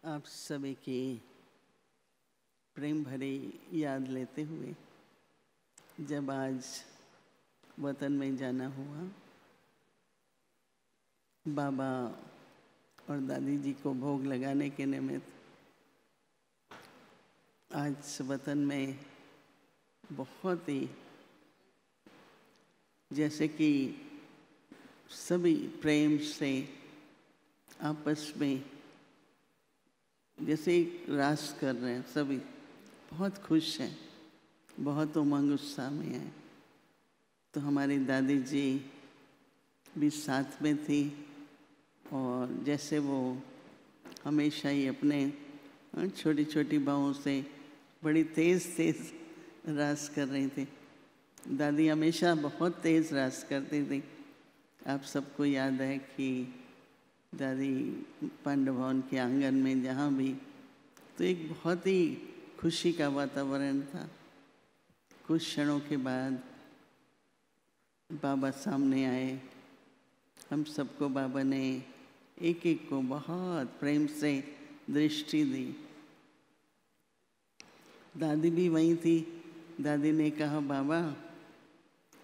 आप सभी की प्रेम भरी याद लेते हुए जब आज वतन में जाना हुआ, बाबा और दादी जी को भोग लगाने के निमित्त आज वतन में बहुत ही जैसे कि सभी प्रेम से आपस में जैसे रास कर रहे हैं, सभी बहुत खुश हैं, बहुत उमंग उत्साह में हैं। तो हमारी दादी जी भी साथ में थी और जैसे वो हमेशा ही अपने छोटी छोटी बाहों से बड़ी तेज़ तेज़ रास कर रही थी। दादी हमेशा बहुत तेज़ रास करती थी। आप सबको याद है कि दादी पांडव भवन के आंगन में जहाँ भी, तो एक बहुत ही खुशी का वातावरण था। कुछ क्षणों के बाद बाबा सामने आए। हम सबको बाबा ने एक एक को बहुत प्रेम से दृष्टि दी। दादी भी वहीं थी। दादी ने कहा, बाबा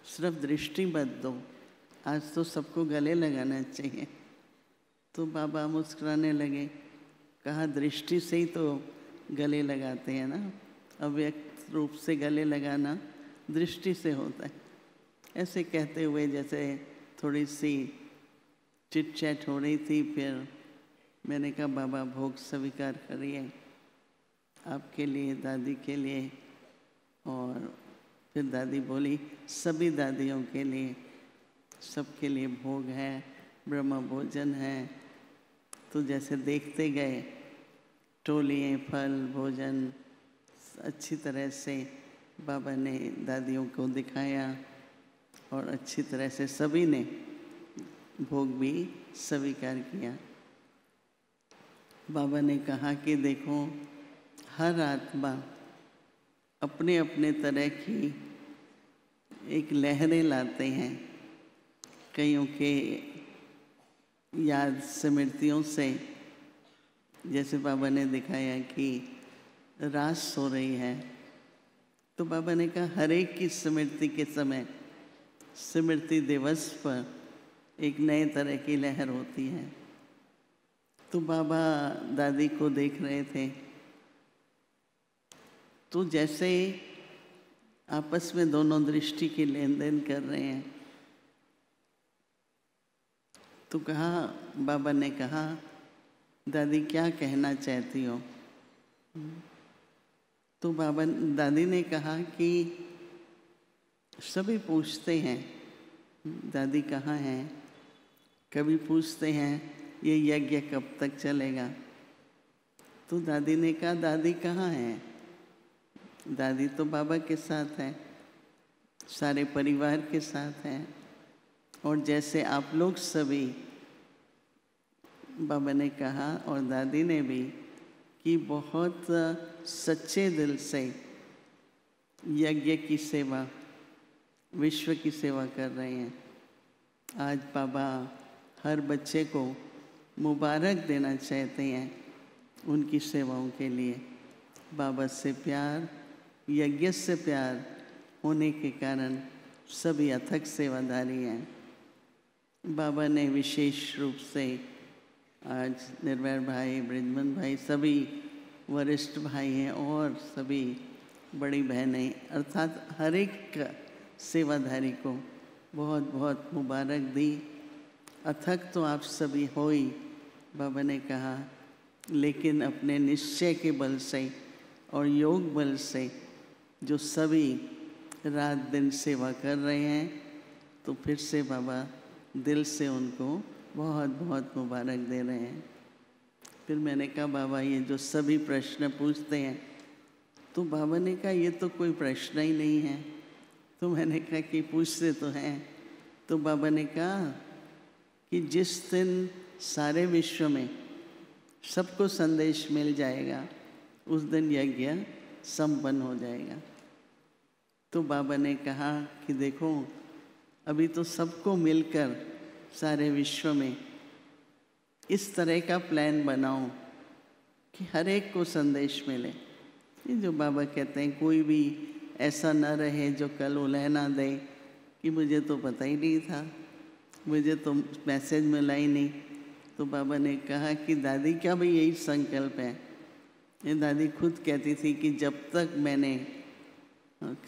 सिर्फ दृष्टि मत दो, आज तो सबको गले लगाना चाहिए। तो बाबा मुस्कुराने लगे, कहा दृष्टि से ही तो गले लगाते हैं ना, अव्यक्त रूप से गले लगाना दृष्टि से होता है। ऐसे कहते हुए जैसे थोड़ी सी चिट चैट हो रही थी। फिर मैंने कहा, बाबा भोग स्वीकार करिए आपके लिए, दादी के लिए। और फिर दादी बोली, सभी दादियों के लिए, सबके लिए भोग है, ब्रह्म भोजन है। तो जैसे देखते गए टोलियाँ, फल, भोजन अच्छी तरह से बाबा ने दादियों को दिखाया और अच्छी तरह से सभी ने भोग भी स्वीकार किया। बाबा ने कहा कि देखो, हर आत्मा अपने अपने तरह की एक लहरें लाते हैं। कईयों के याद स्मृतियों से, जैसे बाबा ने दिखाया कि रास हो रही है, तो बाबा ने कहा हर एक की स्मृति के समय, स्मृति दिवस पर एक नए तरह की लहर होती है। तो बाबा दादी को देख रहे थे, तो जैसे आपस में दोनों दृष्टि की लेन देन कर रहे हैं, तो कहा, बाबा ने कहा, दादी क्या कहना चाहती हो? तो दादी ने कहा कि सभी पूछते हैं दादी कहाँ हैं, कभी पूछते हैं ये यज्ञ कब तक चलेगा। तो दादी ने कहा, दादी कहाँ हैं? दादी तो बाबा के साथ है, सारे परिवार के साथ हैं। और जैसे आप लोग सभी, बाबा ने कहा और दादी ने भी, कि बहुत सच्चे दिल से यज्ञ की सेवा, विश्व की सेवा कर रहे हैं। आज बाबा हर बच्चे को मुबारक देना चाहते हैं उनकी सेवाओं के लिए। बाबा से प्यार, यज्ञ से प्यार होने के कारण सभी अथक सेवादारी हैं। बाबा ने विशेष रूप से आज निर्भय भाई, बृजमन भाई, सभी वरिष्ठ भाई हैं और सभी बड़ी बहनें, अर्थात हर एक सेवाधारी को बहुत बहुत मुबारक दी। अथक तो आप सभी हो ही, बाबा ने कहा, लेकिन अपने निश्चय के बल से और योग बल से जो सभी रात दिन सेवा कर रहे हैं, तो फिर से बाबा दिल से उनको बहुत बहुत मुबारक दे रहे हैं। फिर मैंने कहा, बाबा ये जो सभी प्रश्न पूछते हैं, तो बाबा ने कहा ये तो कोई प्रश्न ही नहीं है। तो मैंने कहा कि पूछते तो हैं। तो बाबा ने कहा कि जिस दिन सारे विश्व में सबको संदेश मिल जाएगा, उस दिन यज्ञ संपन्न हो जाएगा। तो बाबा ने कहा कि देखो, अभी तो सबको मिलकर सारे विश्व में इस तरह का प्लान बनाओ कि हर एक को संदेश मिले। ये जो बाबा कहते हैं कोई भी ऐसा न रहे जो कल उलह ना दे कि मुझे तो पता ही नहीं था, मुझे तो मैसेज मिला ही नहीं। तो बाबा ने कहा कि दादी का भी यही संकल्प है। ये दादी खुद कहती थी कि जब तक मैंने,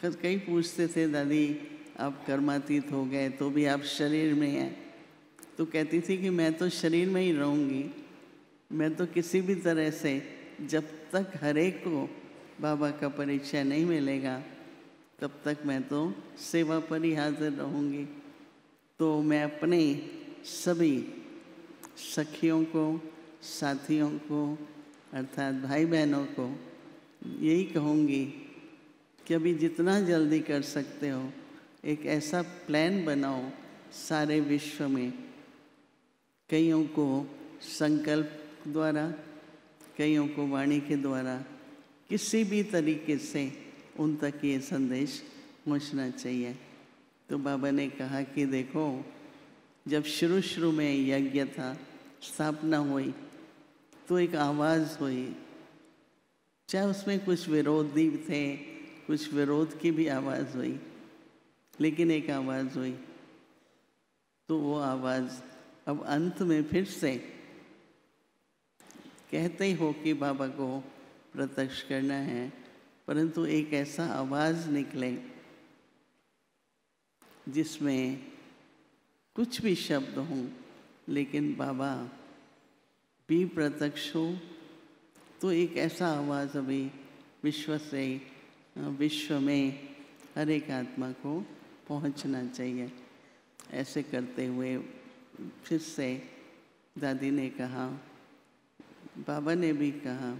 कई पूछते थे दादी आप कर्मातीत हो गए तो भी आप शरीर में हैं, तो कहती थी कि मैं तो शरीर में ही रहूँगी, मैं तो किसी भी तरह से जब तक हर एक को बाबा का परिचय नहीं मिलेगा तब तक मैं तो सेवा पर ही हाजिर रहूँगी। तो मैं अपने सभी सखियों को, साथियों को, अर्थात भाई बहनों को यही कहूँगी कि अभी जितना जल्दी कर सकते हो एक ऐसा प्लान बनाओ सारे विश्व में, कईयों को संकल्प द्वारा, कईयों को वाणी के द्वारा, किसी भी तरीके से उन तक ये संदेश पहुंचना चाहिए। तो बाबा ने कहा कि देखो, जब शुरू में यज्ञ था, स्थापना हुई तो एक आवाज़ हुई, चाहे उसमें कुछ विरोधी थे, कुछ विरोध की भी आवाज़ हुई, लेकिन एक आवाज़ हुई। तो वो आवाज़ अब अंत में फिर से कहते ही हो कि बाबा को प्रत्यक्ष करना है, परंतु एक ऐसा आवाज़ निकले जिसमें कुछ भी शब्द हों लेकिन बाबा भी प्रत्यक्ष हो। तो एक ऐसा आवाज़ अभी विश्व में हर एक आत्मा को पहुंचना चाहिए। ऐसे करते हुए फिर से दादी ने कहा, बाबा ने भी कहा,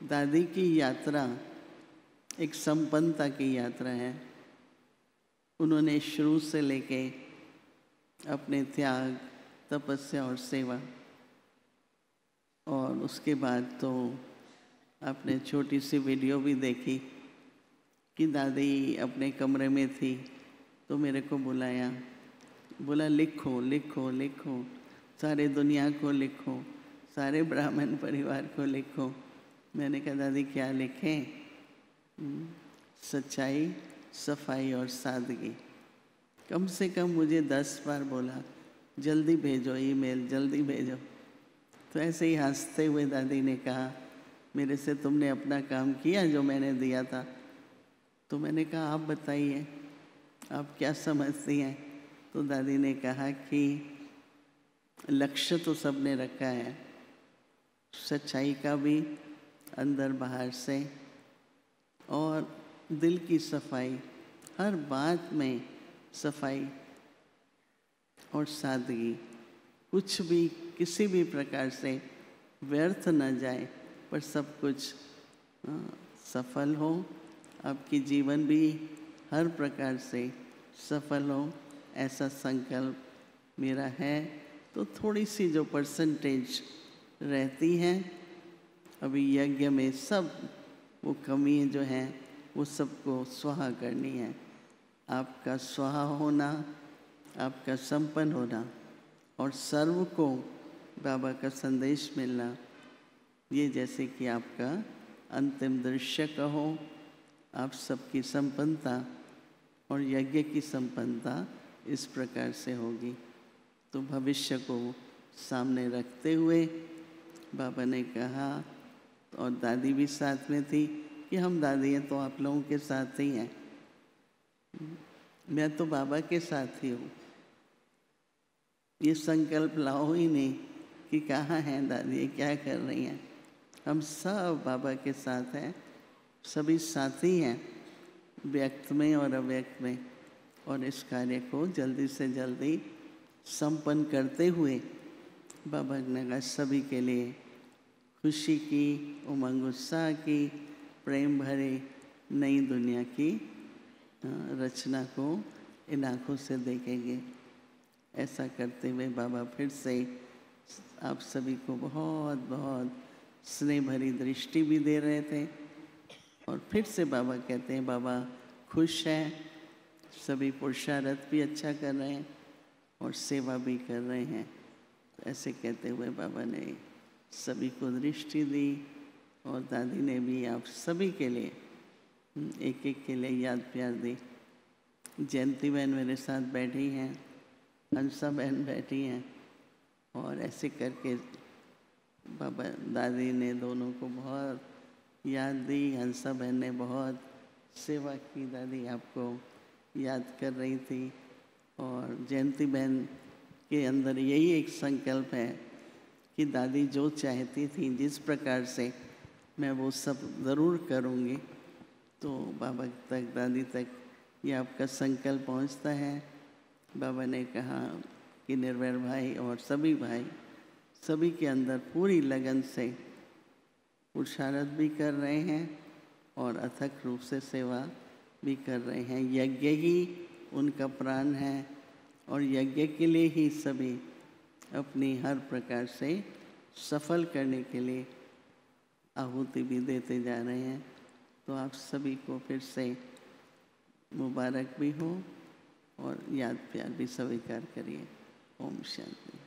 दादी की यात्रा एक संपन्नता की यात्रा है। उन्होंने शुरू से लेके अपने त्याग, तपस्या और सेवा, और उसके बाद तो आपने छोटी सी वीडियो भी देखी कि दादी अपने कमरे में थी तो मेरे को बुलाया, बोला लिखो लिखो लिखो, सारे दुनिया को लिखो, सारे ब्राह्मण परिवार को लिखो। मैंने कहा दादी क्या लिखें? सच्चाई, सफाई और सादगी। कम से कम मुझे 10 बार बोला जल्दी भेजो ईमेल, जल्दी भेजो। तो ऐसे ही हंसते हुए दादी ने कहा, मेरे से तुमने अपना काम किया जो मैंने दिया था। तो मैंने कहा आप बताइए, आप क्या समझती हैं? तो दादी ने कहा कि लक्ष्य तो सबने रखा है, सच्चाई का भी अंदर बाहर से, और दिल की सफाई, हर बात में सफाई और सादगी, कुछ भी किसी भी प्रकार से व्यर्थ न जाए, पर सब कुछ सफल हो, आपकी जीवन भी हर प्रकार से सफल हो, ऐसा संकल्प मेरा है। तो थोड़ी सी जो परसेंटेज रहती है अभी यज्ञ में, सब वो कमी जो हैं वो सबको स्वाहा करनी है। आपका स्वाहा होना, आपका संपन्न होना और सर्व को बाबा का संदेश मिलना, ये जैसे कि आपका अंतिम दृश्य कहो, आप सबकी संपन्नता और यज्ञ की संपन्नता इस प्रकार से होगी। तो भविष्य को सामने रखते हुए बाबा ने कहा, और दादी भी साथ में थी, कि हम दादी हैं तो आप लोगों के साथ ही हैं, मैं तो बाबा के साथ ही हूँ। ये संकल्प लाओ ही नहीं कि कहाँ हैं दादी, क्या कर रही हैं। हम सब बाबा के साथ हैं, सभी साथी हैं, व्यक्त में और अव्यक्त में, और इस कार्य को जल्दी से जल्दी संपन्न करते हुए बाबा ने कहा सभी के लिए खुशी की, उमंग उत्साह की, प्रेम भरे नई दुनिया की रचना को इन आँखों से देखेंगे। ऐसा करते हुए बाबा फिर से आप सभी को बहुत बहुत स्नेह भरी दृष्टि भी दे रहे थे, और फिर से बाबा कहते हैं बाबा खुश हैं, सभी पुरुषार्थ भी अच्छा कर रहे हैं और सेवा भी कर रहे हैं। तो ऐसे कहते हुए बाबा ने सभी को दृष्टि दी और दादी ने भी आप सभी के लिए एक एक के लिए याद प्यार दी। जयंती बहन मेरे साथ बैठी हैं, हंसा बहन बैठी हैं, और ऐसे करके बाबा दादी ने दोनों को बहुत याद दी। हंसा बहन ने बहुत सेवा की, दादी आपको याद कर रही थी। और जयंती बहन के अंदर यही एक संकल्प है कि दादी जो चाहती थी, जिस प्रकार से मैं वो सब ज़रूर करूँगी। तो बाबा तक, दादी तक ये आपका संकल्प पहुँचता है। बाबा ने कहा कि निर्भय भाई और सभी भाई सभी के अंदर पूरी लगन से पुरुषार्थ भी कर रहे हैं और अथक रूप से सेवा भी कर रहे हैं। यज्ञ ही उनका प्राण है और यज्ञ के लिए ही सभी अपनी हर प्रकार से सफल करने के लिए आहुति भी देते जा रहे हैं। तो आप सभी को फिर से मुबारक भी हो और याद प्यार भी स्वीकार करिए। ओम शांति।